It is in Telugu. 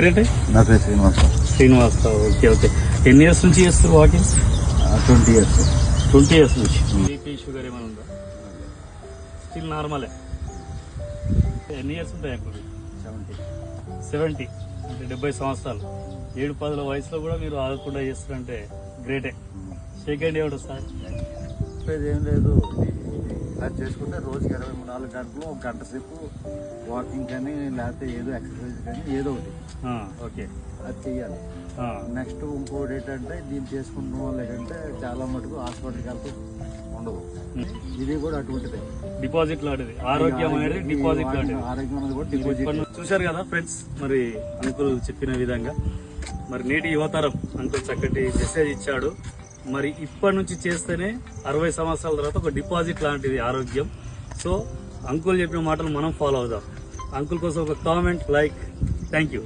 నా పేరు శ్రీనివాసరావు. Okay okay. ఎన్ని ఇయర్స్ నుంచి చేస్తారు వాకింగ్? 20 years. 20 years నుంచి. బీపీ షుగర్ ఏమైనా ఉందా? స్టిల్ నార్మలే. ఎన్ని ఇయర్స్ ఉంటాయి ఇప్పుడు? 70 అంటే 70 సంవత్సరాలు. 7-10 వయసులో కూడా మీరు ఆగకుండా చేస్తారంటే గ్రేటే. షేక్ హ్యాండ్ ఏమిటో సార్? ఏం లేదు, ఇలా చేసుకుంటే రోజుకి 24 గంటలు 1 గంట సేపు వాకింగ్ కానీ లేకపోతే ఏదో ఎక్సర్సైజ్ కానీ ఏదో ఒకటి ఓకే అది చెయ్యాలి. నెక్స్ట్ ఇంకోటి ఏంటంటే దీన్ని చేసుకుంటున్న వాళ్ళు ఏంటంటే చాలా మటుకు హాస్పిటల్కి వెళ్తూ ఉండదు. ఇది కూడా అటువంటిదే, డిపాజిట్ లాంటిది. ఆరోగ్యం అనేది డిపాజిట్ లాంటిది. ఆరోగ్యం అనేది కూడా డిపాజిట్. చూశారు కదా ఫ్రెండ్స్, మరి అంకుల్ చెప్పిన విధంగా మరి నేటి యువతరం అంకుల్ చక్కటి మెసేజ్ ఇచ్చాడు. మరి ఇప్పటి నుంచి చేస్తేనే 60 సంవత్సరాల తర్వాత ఒక డిపాజిట్ లాంటిది ఆరోగ్యం. సో అంకుల్ చెప్పిన మాటలు మనం ఫాలో అవుదాం. అంకుల్ కోసం ఒక కామెంట్, లైక్. Thank you.